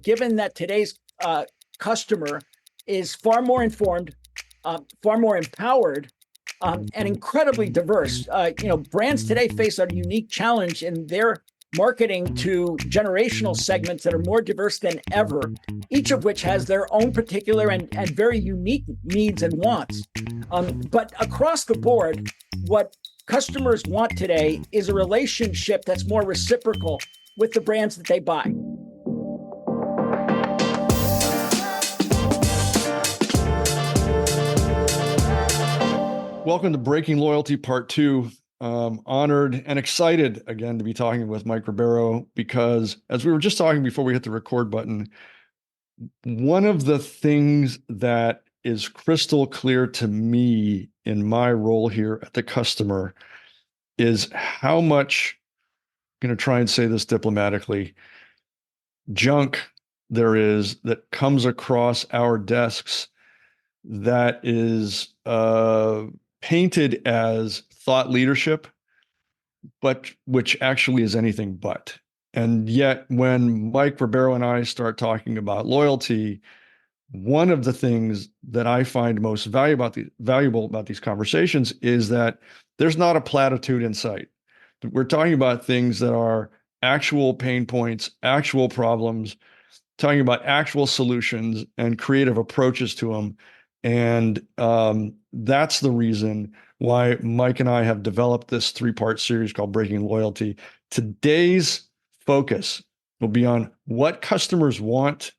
given that today's customer is far more informed, far more empowered, and incredibly diverse. Brands today face a unique challenge in their marketing to generational segments that are more diverse than ever, each of which has their own particular and very unique needs and wants. But across the board, what customers want today is a relationship that's more reciprocal with the brands that they buy. Welcome to Breaking Loyalty Part 2. Honored and excited again to be talking with Mike Ribero, because as we were just talking before we hit the record button, one of the things that is crystal clear to me in my role here at the customer is how much, I'm going to try and say this diplomatically, junk there is that comes across our desks that is painted as thought leadership, but which actually is anything but. And yet when Mike Ribero and I start talking about loyalty, one of the things that I find most valuable about these conversations is that there's not a platitude in sight. We're talking about things that are actual pain points, actual problems, talking about actual solutions and creative approaches to them. And that's the reason why Mike and I have developed this 3-part series called Breaking Loyalty. Today's focus will be on what customers want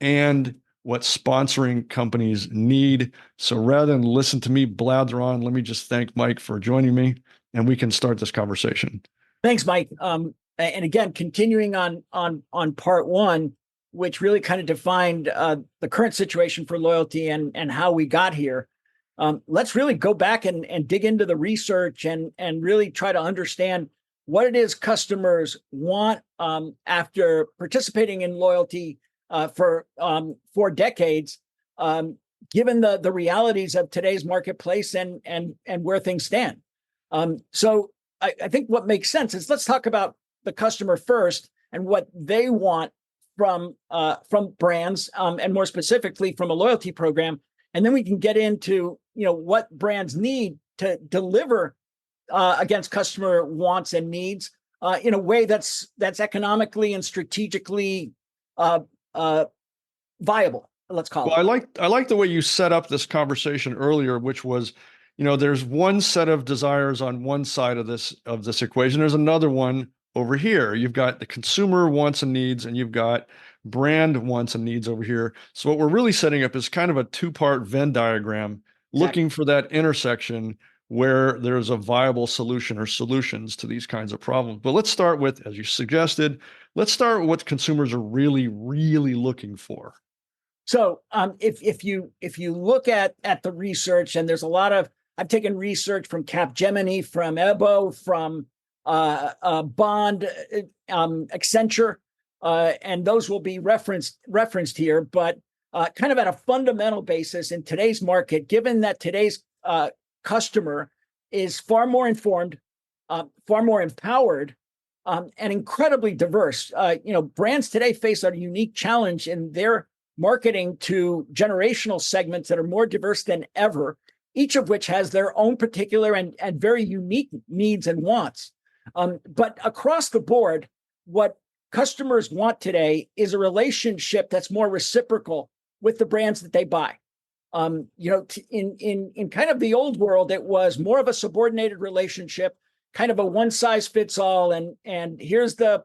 and what sponsoring companies need. So rather than listen to me blather on, let me just thank Mike for joining me, and we can start this conversation. Thanks, Mike. And again, continuing on part 1, which really kind of defined the current situation for loyalty and how we got here. Let's really go back and dig into the research and really try to understand what it is customers want after participating in loyalty for decades, given the realities of today's marketplace and where things stand. So I think what makes sense is let's talk about the customer first and what they want from brands, and more specifically from a loyalty program, and then we can get into what brands need to deliver against customer wants and needs in a way that's economically and strategically viable. Let's call it. Well, I like the way you set up this conversation earlier, which was, there's one set of desires on one side of this equation. There's another one over here. You've got the consumer wants and needs, and you've got brand wants and needs over here. So what we're really setting up is kind of a 2-part Venn diagram, looking for that intersection where there's a viable solution or solutions to these kinds of problems. But let's start with, as you suggested, let's start with what consumers are really, really looking for. So if you look at the research, and there's a lot of, I've taken research from Capgemini, from Ebo, from Bond, Accenture, and those will be referenced here. But kind of at a fundamental basis in today's market, given that today's customer is far more informed, far more empowered, and incredibly diverse. Brands today face a unique challenge in their marketing to generational segments that are more diverse than ever, each of which has their own particular and very unique needs and wants. But across the board, what customers want today is a relationship that's more reciprocal with the brands that they buy. In kind of the old world, it was more of a subordinated relationship, kind of a one size fits all, and here's the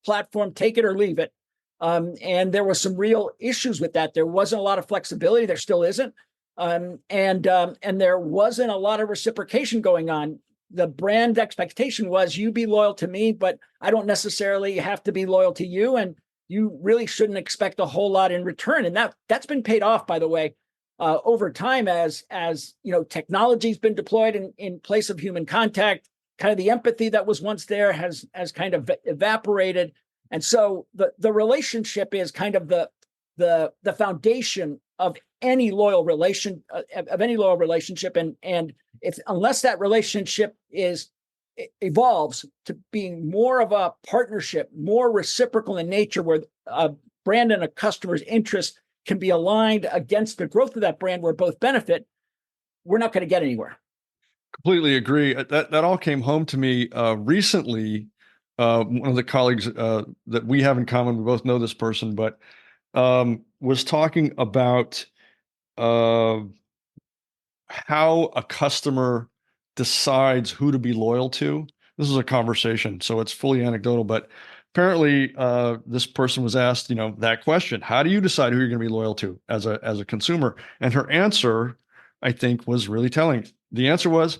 platform, take it or leave it. And there were some real issues with that. There wasn't a lot of flexibility. There still isn't. And there wasn't a lot of reciprocation going on. The brand expectation was you be loyal to me, but I don't necessarily have to be loyal to you. And you really shouldn't expect a whole lot in return. And that's been paid off, by the way, over time as technology's been deployed in place of human contact. Kind of the empathy that was once there has kind of evaporated. And so the relationship is kind of the foundation of any loyal relationship. And unless that relationship evolves to being more of a partnership, more reciprocal in nature, where brand and a customer's interests can be aligned against the growth of that brand where both benefit, we're not going to get anywhere. Completely agree. That all came home to me recently. One of the colleagues that we have in common, we both know this person, but was talking about how a customer decides who to be loyal to. This is a conversation, so it's fully anecdotal, but apparently this person was asked, that question: how do you decide who you're going to be loyal to as a consumer? And her answer, I think, was really telling. The answer was,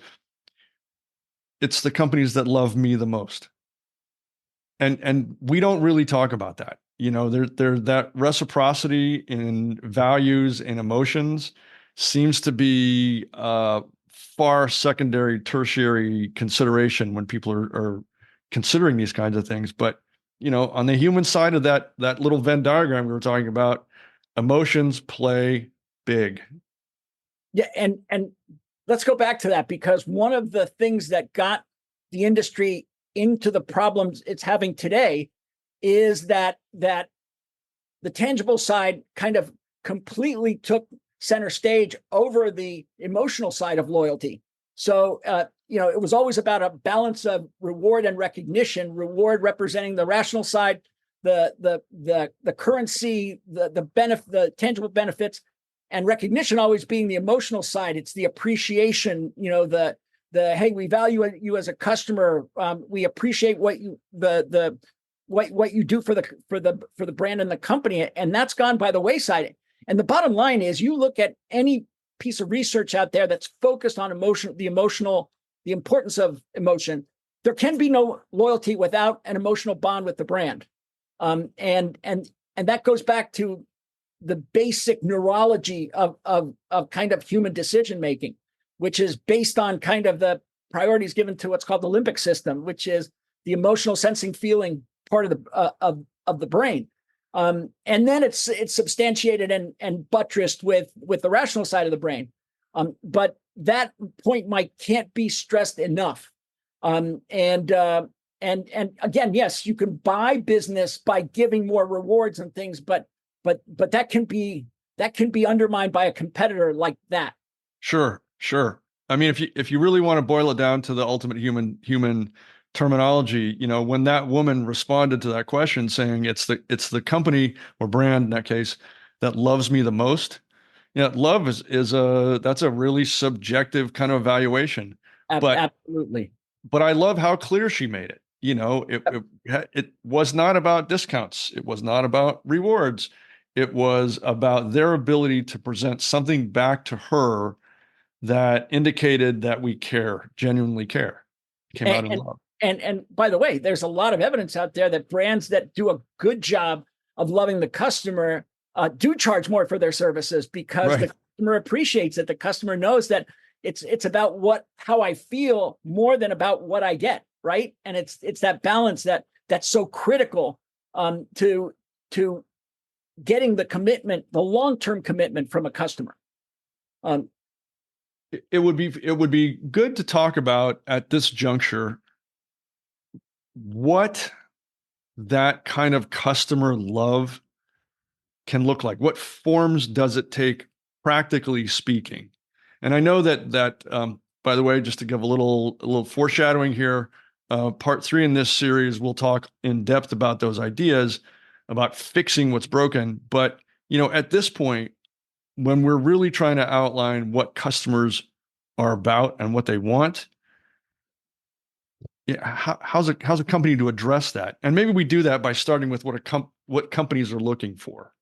it's the companies that love me the most. And we don't really talk about that. There that reciprocity in values and emotions seems to be far secondary, tertiary consideration when people are considering these kinds of things. But on the human side of that little Venn diagram we were talking about, emotions play big. Yeah, and let's go back to that, because one of the things that got the industry into the problems it's having today is that the tangible side kind of completely took center stage over the emotional side of loyalty. So it was always about a balance of reward and recognition. Reward representing the rational side, the currency, the benefit, the tangible benefits, and recognition always being the emotional side. It's the appreciation, the hey, we value you as a customer. We appreciate what you what you do for the brand and the company, and that's gone by the wayside. And the bottom line is, you look at any piece of research out there that's focused on emotion, the importance of emotion. There can be no loyalty without an emotional bond with the brand, and that goes back to the basic neurology of kind of human decision making, which is based on kind of the priorities given to what's called the limbic system, which is the emotional sensing feeling part of the brain. And then it's substantiated and buttressed with the rational side of the brain. But that point, Mike, can't be stressed enough. And again, yes, you can buy business by giving more rewards and things, but that can be undermined by a competitor like that. Sure. I mean, if you really want to boil it down to the ultimate human terminology, when that woman responded to that question saying it's the company or brand in that case that loves me the most, love that's a really subjective kind of evaluation. Absolutely. But I love how clear she made it. It was not about discounts. It was not about rewards. It was about their ability to present something back to her that indicated that we care, genuinely care, came out of love. And by the way, there's a lot of evidence out there that brands that do a good job of loving the customer do charge more for their services, because the customer appreciates it. The customer knows that it's about how I feel more than about what I get, right? And it's that balance that's so critical to getting the commitment, the long-term commitment from a customer. It would be good to talk about at this juncture what that kind of customer love can look like. What forms does it take, practically speaking? And I know that by the way, just to give a little foreshadowing here, part 3 in this series, we'll talk in depth about those ideas about fixing what's broken. But at this point, when we're really trying to outline what customers are about and what they want, how's a company to address that? And maybe we do that by starting with what companies are looking for.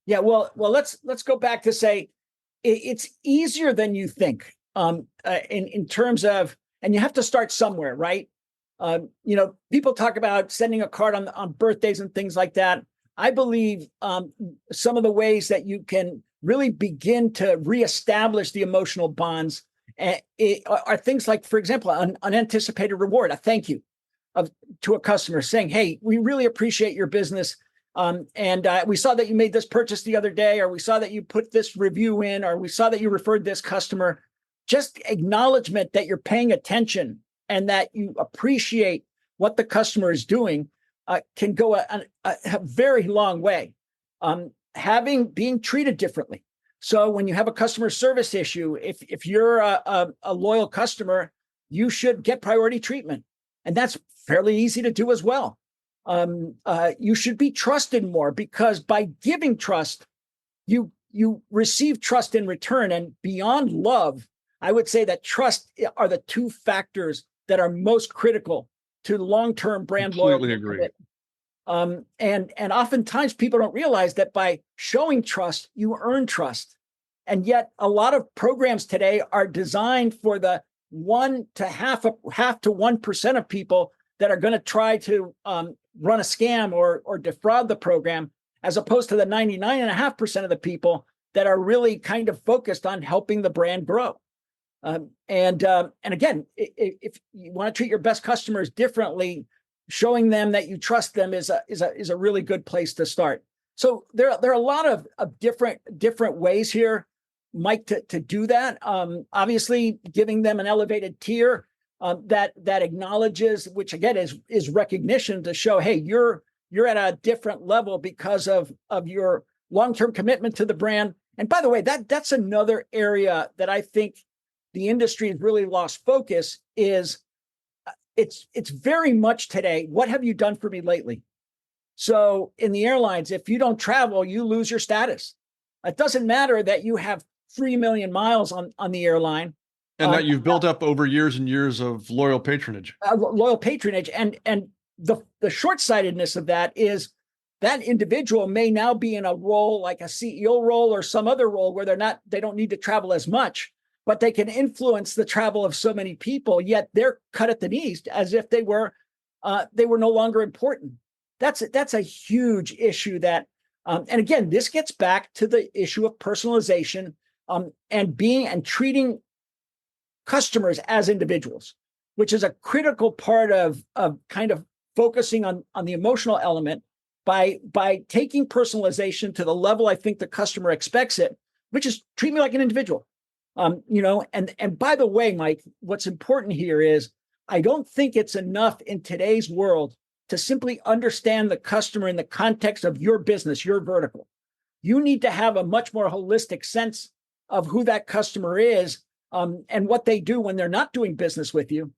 Yeah, well, let's go back to say it's easier than you think, in terms of, and you have to start somewhere, right? People talk about sending a card on birthdays and things like that. I believe some of the ways that you can really begin to reestablish the emotional bonds are things like, for example, an unanticipated reward, a thank you to a customer saying, hey, we really appreciate your business. And we saw that you made this purchase the other day, or we saw that you put this review in, or we saw that you referred this customer. Just acknowledgement that you're paying attention and that you appreciate what the customer is doing can go a very long way. being treated differently. So when you have a customer service issue, if you're a loyal customer, you should get priority treatment, and that's fairly easy to do as well. You should be trusted more, because by giving trust, you receive trust in return. And beyond love, I would say that trust are the two factors that are most critical to long-term brand Completely loyalty. agree. And oftentimes people don't realize that by showing trust, you earn trust. And yet a lot of programs today are designed for the half to 1% of people that are going to try to run a scam or defraud the program, as opposed to the 99.5% of the people that are really kind of focused on helping the brand grow. And again, if you want to treat your best customers differently, showing them that you trust them is a really good place to start. So there are a lot of different ways here, Mike, to do that. Obviously, giving them an elevated tier that acknowledges, which again is recognition to show, hey, you're at a different level because of your long-term commitment to the brand. And by the way, that's another area that I think the industry has really lost focus. Is it's very much today, what have you done for me lately? So in the airlines, if you don't travel, you lose your status. It doesn't matter that you have 3 million miles on the airline. And that you've built up over years and years of loyal patronage. And the short-sightedness of that is that individual may now be in a role like a CEO role or some other role where they don't need to travel as much, but they can influence the travel of so many people, yet they're cut at the knees as if they were no longer important. That's a huge issue that, and again, this gets back to the issue of personalization, and treating customers as individuals, which is a critical part of kind of focusing on the emotional element by taking personalization to the level I think the customer expects it, which is treat me like an individual. And by the way, Mike, what's important here is I don't think it's enough in today's world to simply understand the customer in the context of your business, your vertical. You need to have a much more holistic sense of who that customer is, and what they do when they're not doing business with you,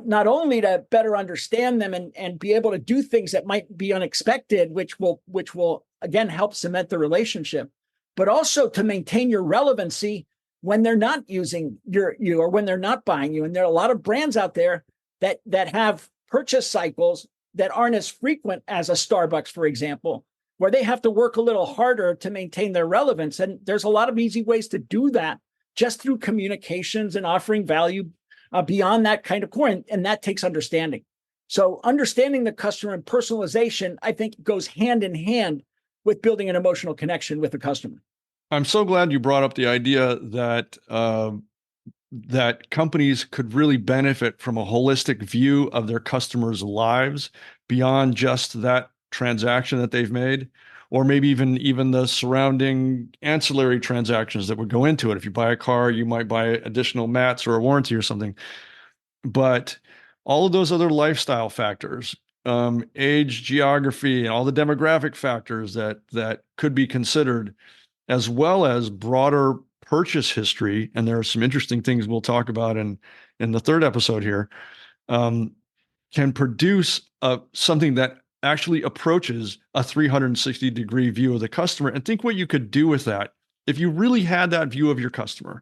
not only to better understand them and be able to do things that might be unexpected, which will again help cement the relationship, but also to maintain your relevancy when they're not using you or when they're not buying you. And there are a lot of brands out there that have purchase cycles that aren't as frequent as a Starbucks, for example, where they have to work a little harder to maintain their relevance. And there's a lot of easy ways to do that just through communications and offering value beyond that kind of core. And that takes understanding. So understanding the customer and personalization, I think, goes hand in hand with building an emotional connection with the customer. I'm so glad you brought up the idea that that companies could really benefit from a holistic view of their customers' lives beyond just that transaction that they've made, or maybe even the surrounding ancillary transactions that would go into it. If you buy a car, you might buy additional mats or a warranty or something. But all of those other lifestyle factors, age, geography, and all the demographic factors that could be considered, as well as broader purchase history, and there are some interesting things we'll talk about in the third episode here, can produce something that actually approaches a 360-degree view of the customer. And think what you could do with that if you really had that view of your customer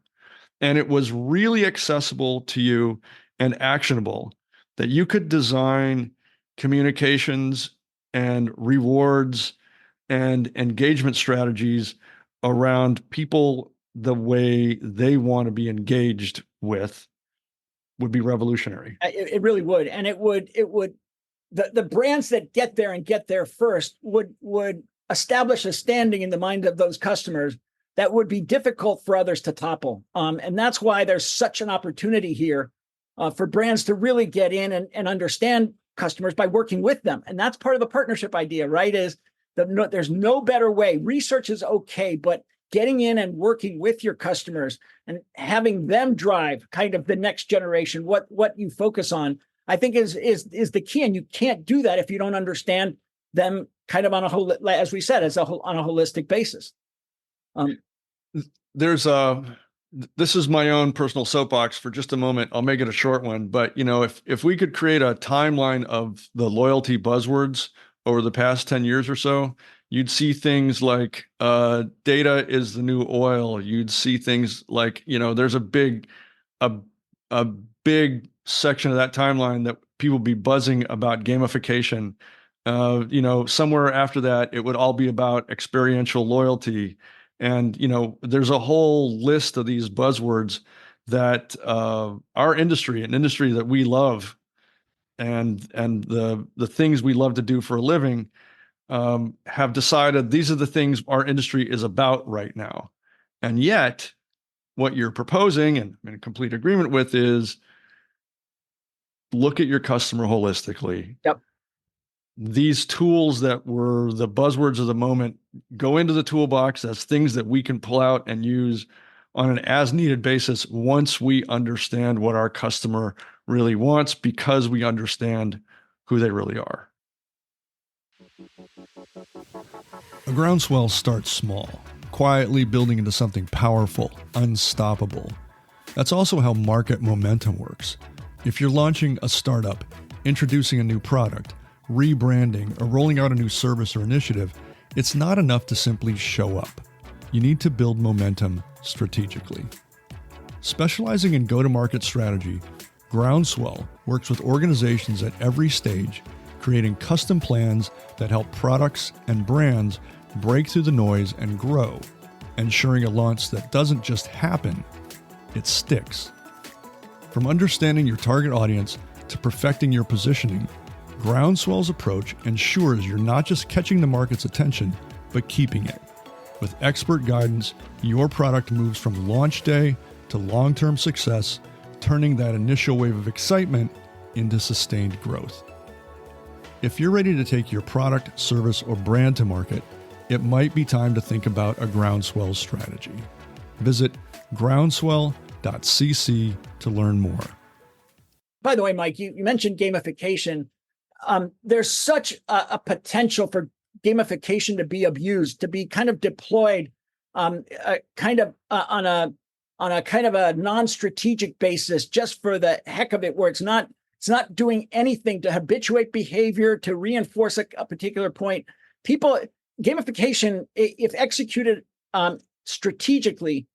and it was really accessible to you and actionable, that you could design communications and rewards and engagement strategies around people the way they want to be engaged with, would be revolutionary. It really would. And it would the brands that get there first would establish a standing in the mind of those customers that would be difficult for others to topple. And that's why there's such an opportunity here for brands to really get in and understand customers by working with them. And that's part of the partnership idea, right? There's no better way. Research is okay, but getting in and working with your customers and having them drive kind of the next generation, what you focus on, I think is the key. And you can't do that if you don't understand them kind of on as we said, on a holistic basis. This is my own personal soapbox for just a moment. I'll make it a short one, but if we could create a timeline of the loyalty buzzwords over the past 10 years or so, you'd see things like data is the new oil. You'd see things like, there's a big section of that timeline that people be buzzing about gamification. Somewhere after that, it would all be about experiential loyalty. And, there's a whole list of these buzzwords that our industry, an industry that we love, and the things we love to do for a living, have decided these are the things our industry is about right now. And yet, what you're proposing, and I'm in complete agreement with, is look at your customer holistically. Yep. These tools that were the buzzwords of the moment go into the toolbox as things that we can pull out and use on an as needed basis once we understand what our customer really wants, because we understand who they really are. A groundswell starts small, quietly building into something powerful, unstoppable. That's also how market momentum works. If you're launching a startup, introducing a new product, rebranding, or rolling out a new service or initiative, it's not enough to simply show up. You need to build momentum strategically. Specializing in go-to-market strategy, Groundswell works with organizations at every stage, creating custom plans that help products and brands break through the noise and grow, ensuring a launch that doesn't just happen, it sticks. From understanding your target audience to perfecting your positioning, Groundswell's approach ensures you're not just catching the market's attention, but keeping it. With expert guidance, your product moves from launch day to long-term success, turning that initial wave of excitement into sustained growth. If you're ready to take your product, service, or brand to market, it might be time to think about a Groundswell strategy. Visit groundswell.cc to learn more. By the way, Mike, you mentioned gamification. There's such a potential for gamification to be abused, to be kind of deployed, on a kind of a non-strategic basis, just for the heck of it, where it's not doing anything to habituate behavior, to reinforce a particular point. Gamification, if executed strategically,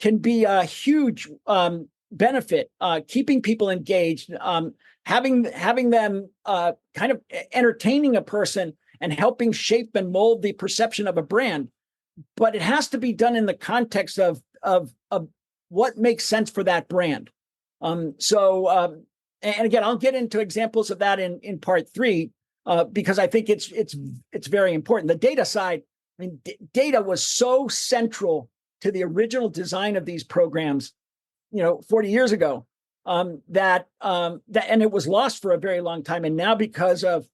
can be a huge benefit, keeping people engaged, having them kind of entertaining a person and helping shape and mold the perception of a brand. But it has to be done in the context of what makes sense for that brand. And again, I'll get into examples of that in part 3, because I think it's very important. The data side, data was so central to the original design of these programs, 40 years ago, that and it was lost for a very long time. And now, because of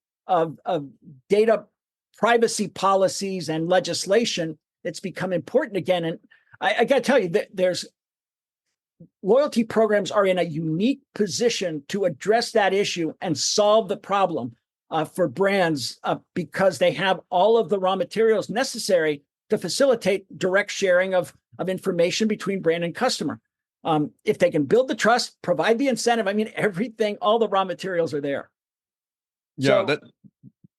data privacy policies and legislation, it's become important again. And I got to tell you that loyalty programs are in a unique position to address that issue and solve the problem for brands, because they have all of the raw materials necessary to facilitate direct sharing of information between brand and customer. If they can build the trust, provide the incentive, everything, all the raw materials are there. Yeah,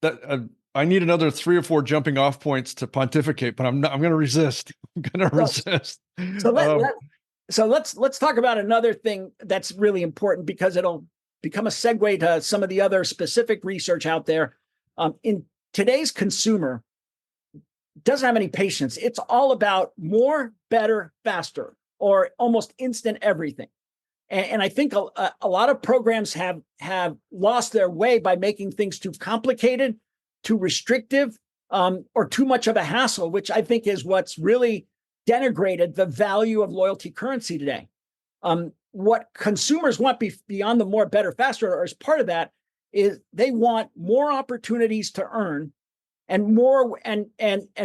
so, I need another 3 or 4 jumping off points to pontificate, but I'm going to resist. Resist. So let's talk about another thing that's really important, because it'll become a segue to some of the other specific research out there. In today's consumer doesn't have any patience. It's all about more, better, faster, or almost instant everything. And I think a lot of programs have lost their way by making things too complicated, too restrictive, or too much of a hassle, which I think is what's really denigrated the value of loyalty currency today. What consumers want beyond the more, better, faster, or as part of that, is they want more opportunities to earn, and more and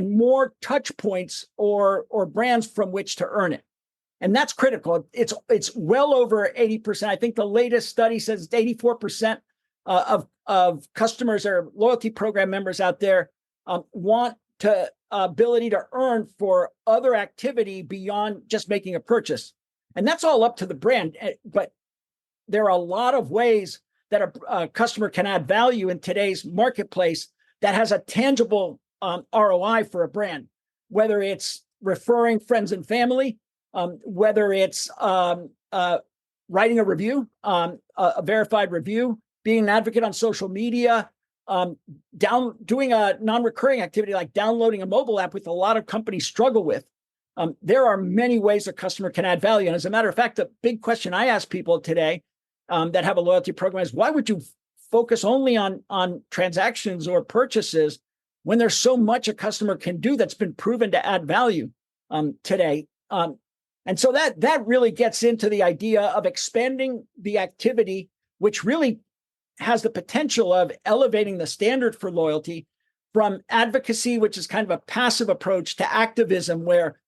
more touch points or brands from which to earn it. And that's critical. It's well over 80%. I think the latest study says it's 84% of customers or loyalty program members out there want to ability to earn for other activity beyond just making a purchase. And that's all up to the brand. But there are a lot of ways that a customer can add value in today's marketplace that has a tangible ROI for a brand, whether it's referring friends and family, whether it's writing a review, a verified review, being an advocate on social media, doing a non-recurring activity like downloading a mobile app, with a lot of companies struggle with. There are many ways a customer can add value. And as a matter of fact, the big question I ask people today that have a loyalty program is, why would you focus only on transactions or purchases when there's so much a customer can do that's been proven to add value today? And so that really gets into the idea of expanding the activity, which really has the potential of elevating the standard for loyalty from advocacy, which is kind of a passive approach, to activism, where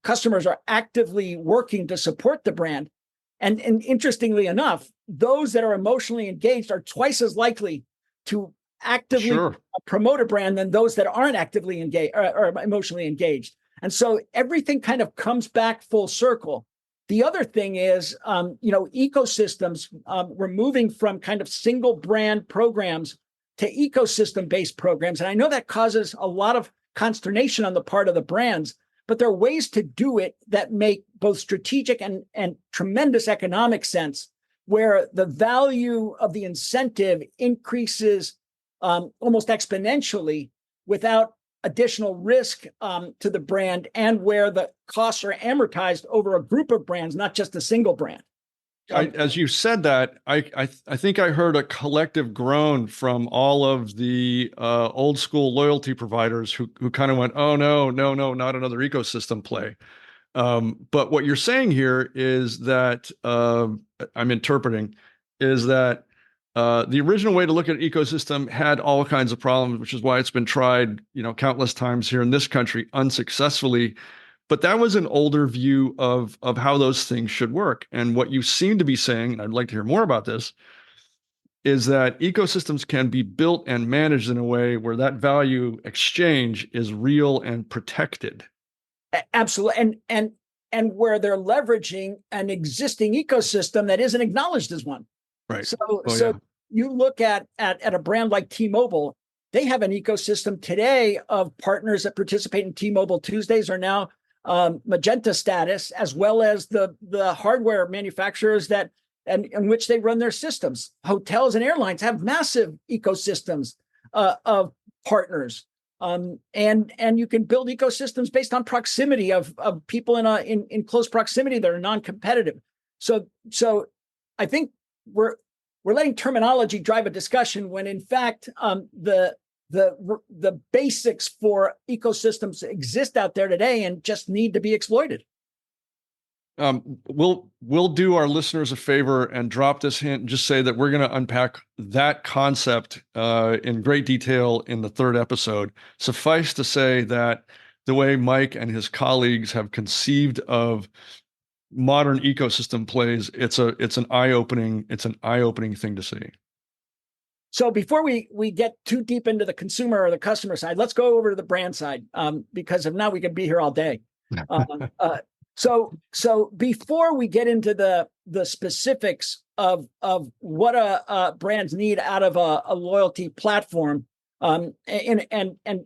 customers are actively working to support the brand. And interestingly enough, those that are emotionally engaged are twice as likely to actively promote a brand than those that aren't actively engaged or emotionally engaged. And so everything kind of comes back full circle. The other thing is, ecosystems, we're moving from kind of single brand programs to ecosystem-based programs. And I know that causes a lot of consternation on the part of the brands, but there are ways to do it that make both strategic and tremendous economic sense, where the value of the incentive increases almost exponentially without additional risk to the brand, and where the costs are amortized over a group of brands, not just a single brand. As you said that, I think I heard a collective groan from all of the old school loyalty providers who kind of went, "Oh no, not another ecosystem play." But what you're saying here is that I'm interpreting is that the original way to look at an ecosystem had all kinds of problems, which is why it's been tried, countless times here in this country unsuccessfully. But that was an older view of how those things should work. And what you seem to be saying, and I'd like to hear more about this, is that ecosystems can be built and managed in a way where that value exchange is real and protected. Absolutely. And where they're leveraging an existing ecosystem that isn't acknowledged as one. Right. So you look at a brand like T-Mobile, they have an ecosystem today of partners that participate in T-Mobile Tuesdays are now Magenta status, as well as the hardware manufacturers that in which they run their systems. Hotels and airlines have massive ecosystems of partners. And you can build ecosystems based on proximity of people in close proximity that are non-competitive. So I think we're letting terminology drive a discussion when, in fact, the basics for ecosystems exist out there today and just need to be exploited. We'll do our listeners a favor and drop this hint and just say that we're going to unpack that concept in great detail in the third episode. Suffice to say that the way Mike and his colleagues have conceived of modern ecosystem plays, it's an eye-opening thing to see. So before we get too deep into the consumer or the customer side, let's go over to the brand side, because if not, we could be here all day. So before we get into the specifics of what a brands need out of a loyalty platform, and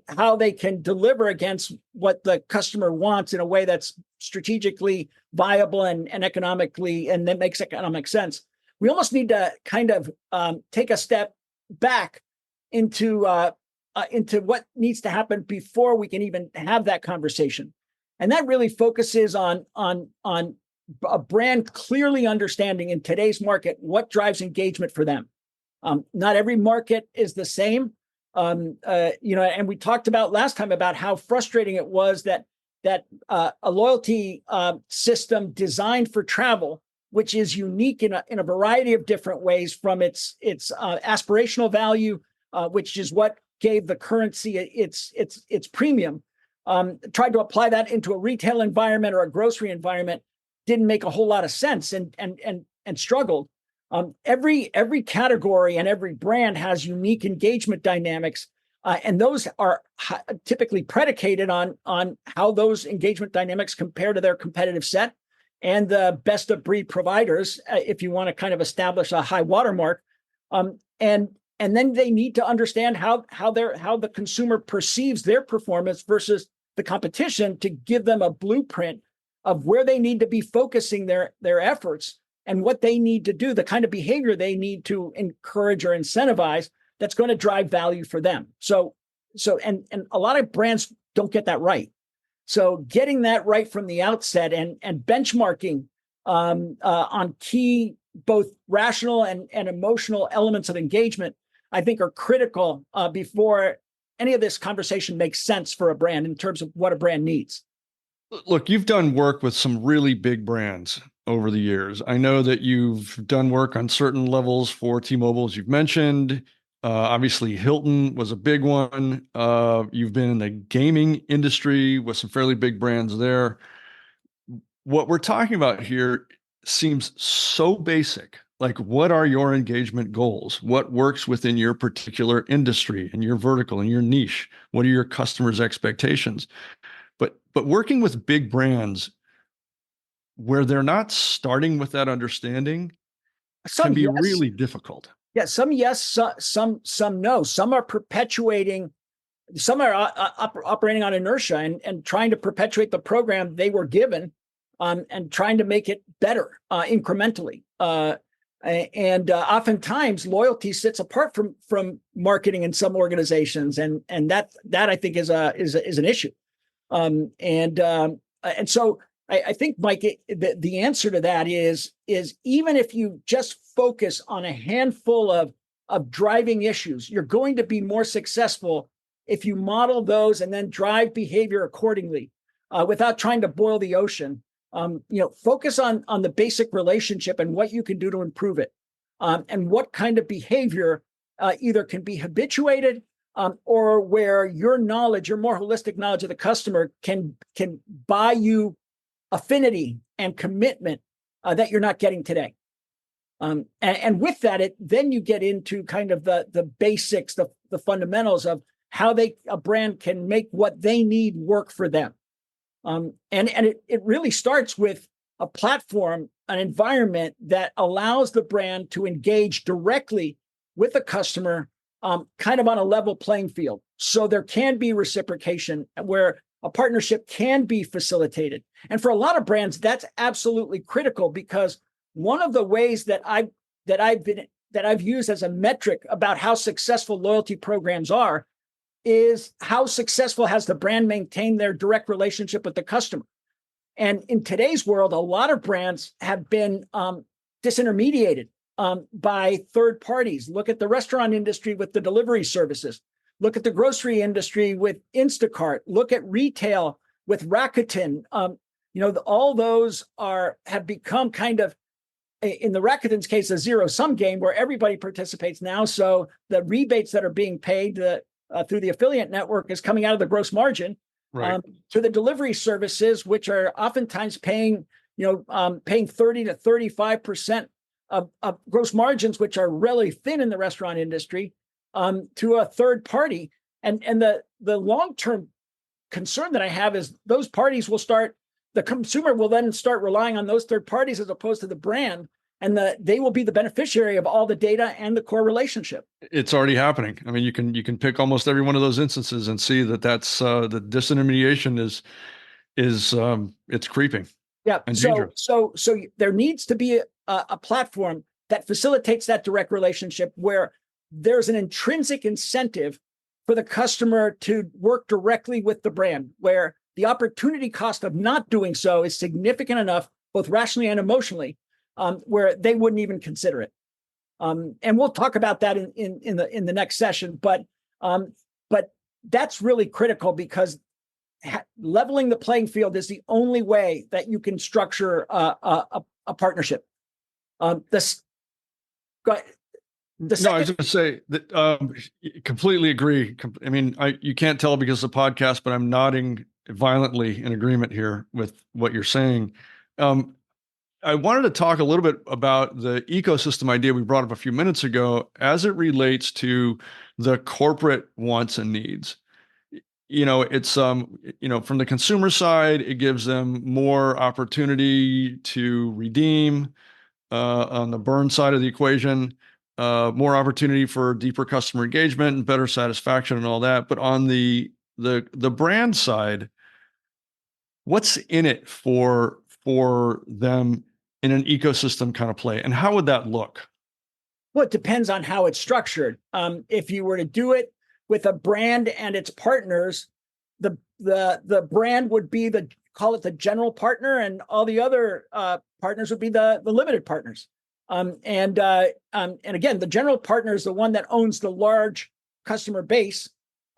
how they can deliver against what the customer wants in a way that's strategically viable and economically, and that makes economic sense, we almost need to kind of take a step back into what needs to happen before we can even have that conversation. And that really focuses on a brand clearly understanding in today's market what drives engagement for them. Not every market is the same. And we talked about last time about how frustrating it was that a loyalty system designed for travel, which is unique in a variety of different ways, from its aspirational value, which is what gave the currency its premium. Tried to apply that into a retail environment or a grocery environment, didn't make a whole lot of sense, and struggled. Every category and every brand has unique engagement dynamics, and those are typically predicated on how those engagement dynamics compare to their competitive set and the best of breed providers, if you want to kind of establish a high watermark. And then they need to understand how the consumer perceives their performance versus the competition to give them a blueprint of where they need to be focusing their efforts and what they need to do, the kind of behavior they need to encourage or incentivize that's going to drive value for them. And a lot of brands don't get that right. So getting that right from the outset and benchmarking on key both rational and emotional elements of engagement, I think are critical before any of this conversation makes sense for a brand in terms of what a brand needs. Look, you've done work with some really big brands over the years. I know that you've done work on certain levels for T-Mobile, as you've mentioned. Obviously, Hilton was a big one. You've been in the gaming industry with some fairly big brands there. What we're talking about here seems so basic. Like, what are your engagement goals? What works within your particular industry and your vertical and your niche? What are your customers' expectations? But working with big brands where they're not starting with that understanding can be really difficult. Yeah, some yes, some no. Some are perpetuating, some are operating on inertia and trying to perpetuate the program they were given, and trying to make it better incrementally. And oftentimes loyalty sits apart from marketing in some organizations, and that I think is an issue. And so I think, Mike, the answer to that is even if you just focus on a handful of driving issues, you're going to be more successful if you model those and then drive behavior accordingly, without trying to boil the ocean. Focus on the basic relationship and what you can do to improve it, and what kind of behavior either can be habituated, or where your knowledge, your more holistic knowledge of the customer can buy you affinity and commitment that you're not getting today. And with that, then you get into kind of the basics, the fundamentals of how a brand can make what they need work for them. And it really starts with a platform, an environment that allows the brand to engage directly with the customer, kind of on a level playing field. So there can be reciprocation where a partnership can be facilitated. And for a lot of brands, that's absolutely critical, because one of the ways that I've used as a metric about how successful loyalty programs are is how successful has the brand maintained their direct relationship with the customer. And in today's world, a lot of brands have been disintermediated by third parties. Look at the restaurant industry with the delivery services. Look at the grocery industry with Instacart. Look at retail with Rakuten. All those have become kind of, in the Rakuten's case, a zero-sum game where everybody participates now. So the rebates that are being paid through the affiliate network is coming out of the gross margin, right, to the delivery services, which are oftentimes paying 30 to 35% of gross margins, which are really thin in the restaurant industry, to a third party. And the long-term concern that I have is those parties the consumer will then start relying on those third parties as opposed to the brand, and they will be the beneficiary of all the data and the core relationship. It's already happening. I mean, you can pick almost every one of those instances and see that's the disintermediation is it's creeping. Yeah. And dangerous. So there needs to be a platform that facilitates that direct relationship where there's an intrinsic incentive for the customer to work directly with the brand, where the opportunity cost of not doing so is significant enough, both rationally and emotionally, where they wouldn't even consider it. And we'll talk about that in the next session. But that's really critical, because leveling the playing field is the only way that you can structure a partnership. No, I was going to say that completely agree. I mean, you can't tell because of the podcast, but I'm nodding violently in agreement here with what you're saying. I wanted to talk a little bit about the ecosystem idea we brought up a few minutes ago as it relates to the corporate wants and needs. It's from the consumer side, it gives them more opportunity to redeem. On the burn side of the equation, more opportunity for deeper customer engagement and better satisfaction and all that. But on the brand side, what's in it for them in an ecosystem kind of play, and how would that look? Well, it depends on how it's structured. If you were to do it with a brand and its partners, the brand would be call it the general partner, and all the other partners would be the limited partners. And again, the general partner is the one that owns the large customer base.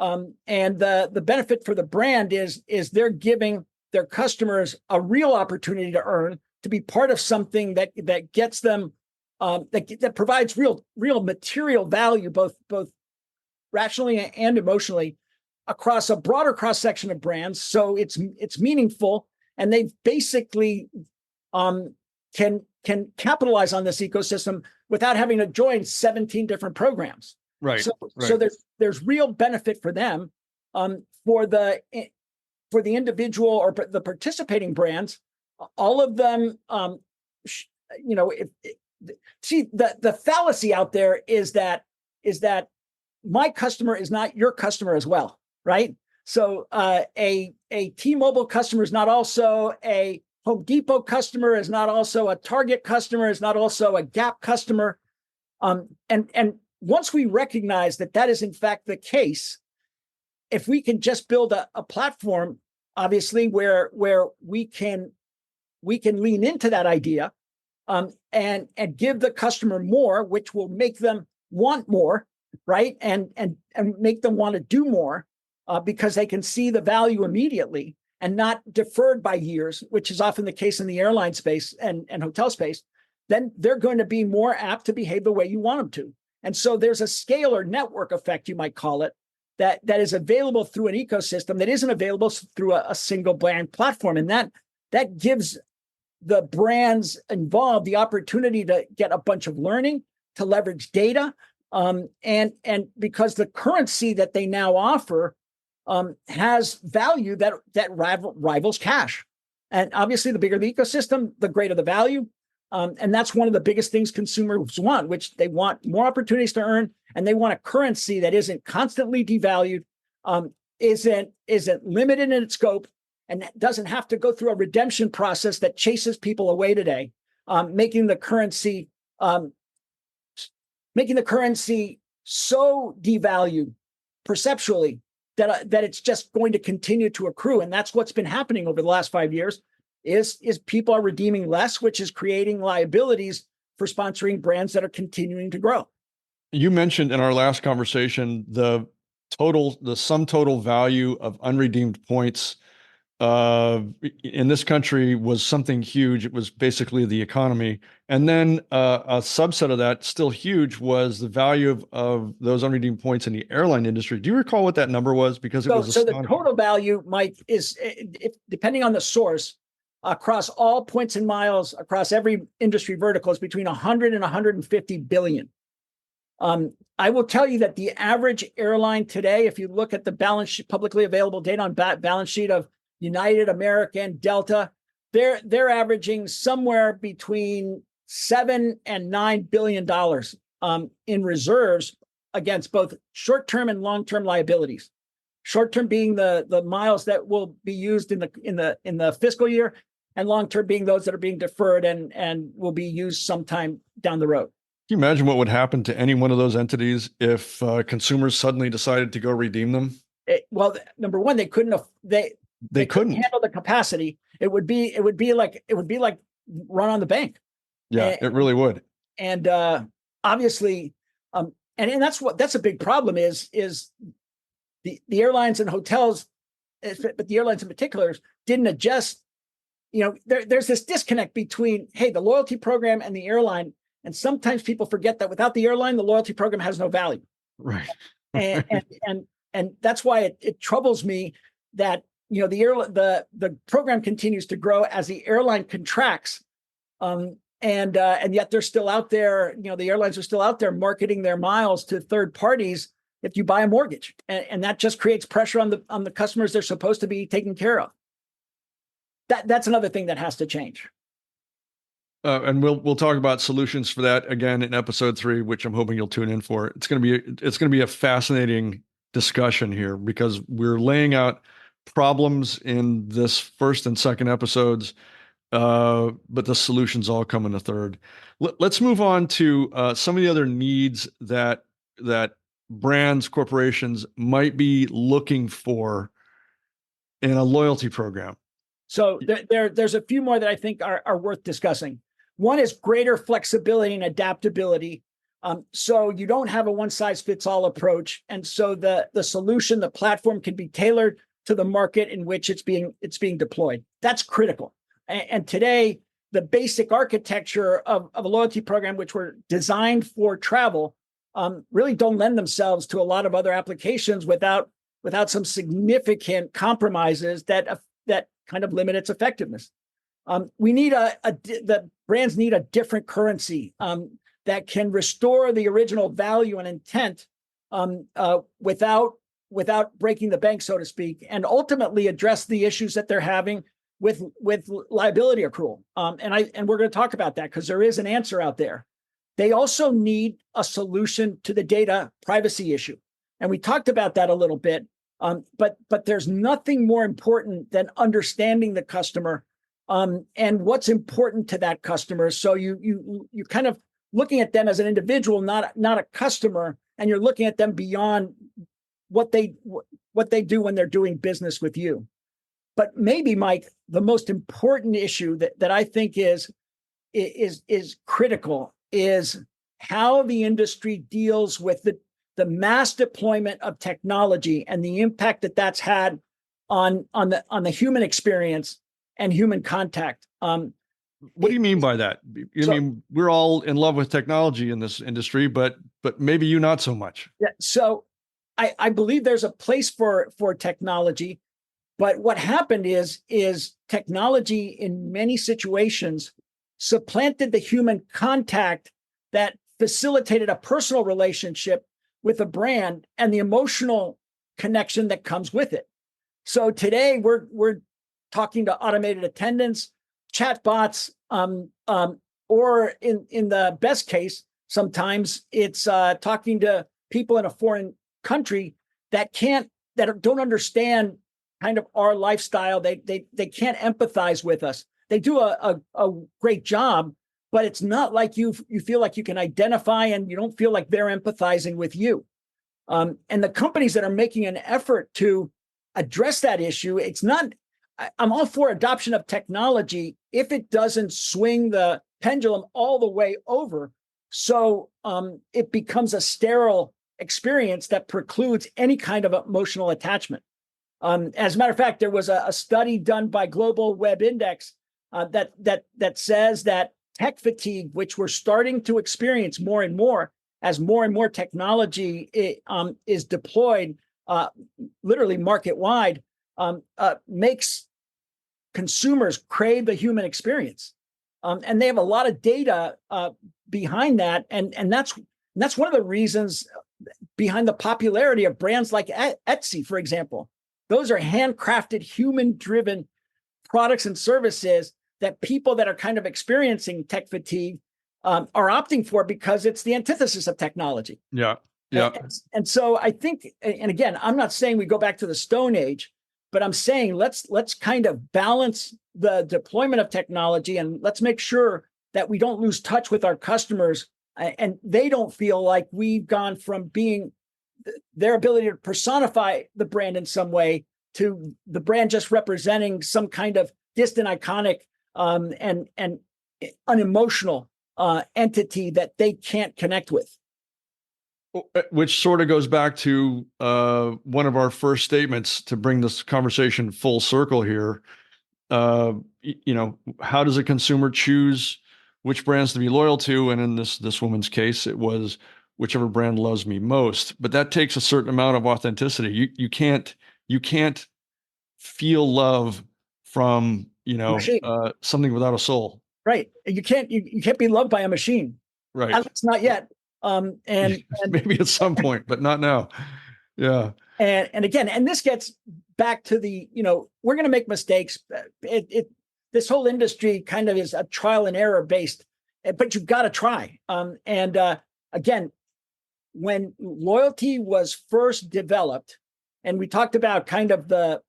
And the benefit for the brand is they're giving their customers a real opportunity to earn, to be part of something that gets them that provides real material value, both rationally and emotionally, across a broader cross section of brands. So it's meaningful, and they basically can capitalize on this ecosystem without having to join 17 different programs. Right. So there's real benefit for them. For the individual or the participating brands, all of them, see, the fallacy out there is that my customer is not your customer as well, right? So a T-Mobile customer is not also a Home Depot customer, is not also a Target customer, is not also a Gap customer. And once we recognize that is in fact the case, if we can just build a platform, obviously, where we can lean into that idea, and give the customer more, which will make them want more, right? And make them want to do more, because they can see the value immediately and not deferred by years, which is often the case in the airline space and hotel space. Then they're going to be more apt to behave the way you want them to. And so there's a scale or network effect, you might call it, that is available through an ecosystem that isn't available through a single brand platform. And that gives the brands involved the opportunity to get a bunch of learning, to leverage data, and because the currency that they now offer has value that rivals cash. And obviously, the bigger the ecosystem, the greater the value. And that's one of the biggest things consumers want, which they want more opportunities to earn, and they want a currency that isn't constantly devalued, isn't limited in its scope, and doesn't have to go through a redemption process that chases people away today, making the currency so devalued perceptually that it's just going to continue to accrue. And that's what's been happening over the last 5 years. Is people are redeeming less, which is creating liabilities for sponsoring brands that are continuing to grow. You mentioned in our last conversation the sum total value of unredeemed points in this country was something huge. It was basically the economy. And then a subset of that, still huge, was the value of those unredeemed points in the airline industry. Do you recall what that number was? Because it was the total value, Mike, is, depending on the source, across all points and miles, across every industry vertical, is between 100 and 150 billion. I will tell you that the average airline today, if you look at the balance sheet, publicly available data on balance sheet of United, American, Delta, they're averaging somewhere between $7 and $9 billion in reserves against both short-term and long-term liabilities. Short-term being the miles that will be used in the fiscal year, and long-term being those that are being deferred and will be used sometime down the road. Can you imagine what would happen to any one of those entities if consumers suddenly decided to go redeem them? Well, number one, they couldn't handle the capacity. It would be like run on the bank. Yeah, it really would. And obviously, and that's a big problem is the airlines and hotels, but the airlines in particular didn't adjust. There's this disconnect between, hey, the loyalty program and the airline. And sometimes people forget that without the airline, the loyalty program has no value. Right. and that's why it troubles me that the program continues to grow as the airline contracts. And yet they're still out there. The airlines are still out there marketing their miles to third parties if you buy a mortgage, and that just creates pressure on the customers they're supposed to be taking care of. That's another thing that has to change. And we'll talk about solutions for that again in episode 3, which I'm hoping you'll tune in for. It's going to be a fascinating discussion here because we're laying out problems in this first and second episodes, but the solutions all come in the third. Let's move on to some of the other needs that brands, corporations might be looking for in a loyalty program. So there's a few more that I think are worth discussing. One is greater flexibility and adaptability. So you don't have a one-size-fits-all approach. And so the solution, the platform can be tailored to the market in which it's being deployed. That's critical. And today, the basic architecture of a loyalty program, which were designed for travel, really don't lend themselves to a lot of other applications without some significant compromises that kind of limit its effectiveness. We need the brands need a different currency that can restore the original value and intent without breaking the bank, so to speak, and ultimately address the issues that they're having with liability accrual. And we're going to talk about that because there is an answer out there. They also need a solution to the data privacy issue. And we talked about that a little bit. But there's nothing more important than understanding the customer and what's important to that customer. So you kind of looking at them as an individual, not a customer, and you're looking at them beyond what they do when they're doing business with you. But maybe, Mike, the most important issue that I think is critical is how the industry deals with the mass deployment of technology and the impact that that's had on the human experience and human contact. What do you mean by that? I mean, we're all in love with technology in this industry, but maybe you not so much. Yeah. So I believe there's a place for technology, but what happened is technology in many situations supplanted the human contact that facilitated a personal relationship with a brand and the emotional connection that comes with it. So today we're talking to automated attendants, chatbots, or in the best case, sometimes it's talking to people in a foreign country that don't understand kind of our lifestyle. They can't empathize with us. They do a great job, but it's not like you feel like you can identify and you don't feel like they're empathizing with you. And the companies that are making an effort to address that issue, I'm all for adoption of technology if it doesn't swing the pendulum all the way over. So it becomes a sterile experience that precludes any kind of emotional attachment. As a matter of fact, there was a study done by Global Web Index that says that tech fatigue, which we're starting to experience more and more as more and more technology is deployed, literally market wide, makes consumers crave the human experience, and they have a lot of data behind that, and that's one of the reasons behind the popularity of brands like Etsy, for example. Those are handcrafted, human-driven products and services that people that are kind of experiencing tech fatigue are opting for because it's the antithesis of technology. Yeah. And so I think, and again, I'm not saying we go back to the Stone Age, but I'm saying let's kind of balance the deployment of technology, and let's make sure that we don't lose touch with our customers and they don't feel like we've gone from being their ability to personify the brand in some way to the brand just representing some kind of distant, iconic, and unemotional entity that they can't connect with. Which sort of goes back to one of our first statements to bring this conversation full circle here. How does a consumer choose which brands to be loyal to? And in this woman's case, it was whichever brand loves me most. But that takes a certain amount of authenticity. You can't feel love from something without a soul. Right. You can't be loved by a machine. Right. At least not yet. And maybe at some point, but not now. Yeah. And again, and this gets back to the, we're going to make mistakes. This whole industry kind of is a trial and error based, but you've got to try. Again, when loyalty was first developed, and we talked about kind of the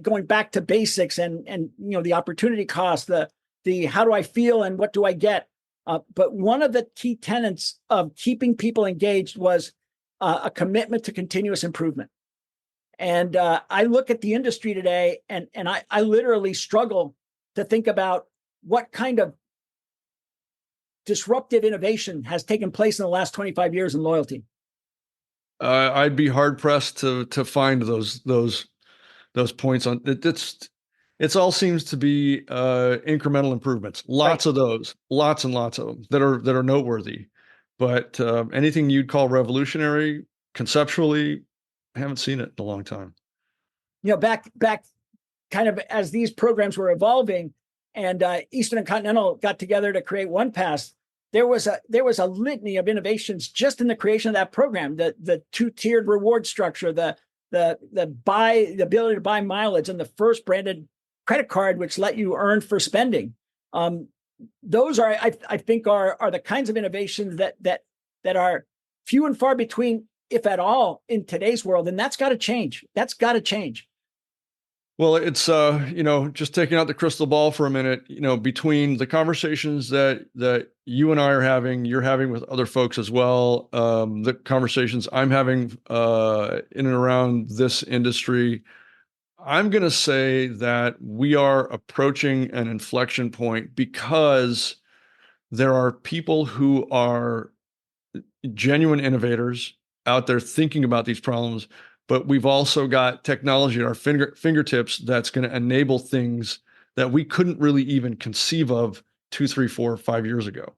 going back to basics and the opportunity cost, the how do I feel and what do I get? But one of the key tenets of keeping people engaged was a commitment to continuous improvement. And I look at the industry today, and I literally struggle to think about what kind of disruptive innovation has taken place in the last 25 years in loyalty. I'd be hard pressed to find those points on it. It's all seems to be incremental improvements. Lots of those, lots and lots of them that are noteworthy. But anything you'd call revolutionary conceptually, I haven't seen it in a long time. Back kind of as these programs were evolving, and Eastern and Continental got together to create OnePass, there was a litany of innovations just in the creation of that program. The two-tiered reward structure, the ability to buy mileage, and the first branded credit card which let you earn for spending. Those are, I think, are the kinds of innovations that are few and far between, if at all, in today's world, and that's got to change. That's got to change. Well, it's just taking out the crystal ball for a minute, between the conversations that you and I are having, you're having with other folks as well, the conversations I'm having in and around this industry, I'm going to say that we are approaching an inflection point because there are people who are genuine innovators out there thinking about these problems, but we've also got technology at our fingertips that's going to enable things that we couldn't really even conceive of 2, 3, 4, 5 years ago.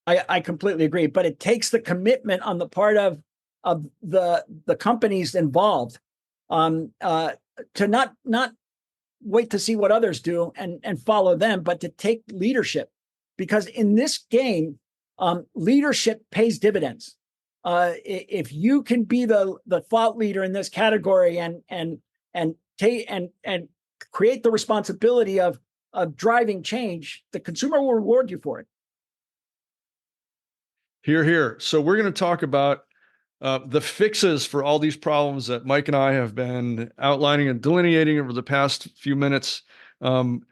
I completely agree, but it takes the commitment on the part of the companies involved to not wait to see what others do and follow them, but to take leadership, because in this game, leadership pays dividends. If you can be the thought leader in this category and create the responsibility of driving change, the consumer will reward you for it. Hear, hear. So we're going to talk about the fixes for all these problems that Mike and I have been outlining and delineating over the past few minutes. I'm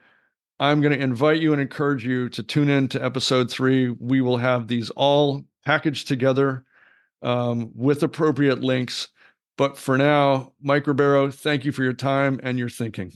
going to invite you and encourage you to tune in to episode 3. We will have these all packaged together with appropriate links. But for now, Mike Ribero, thank you for your time and your thinking.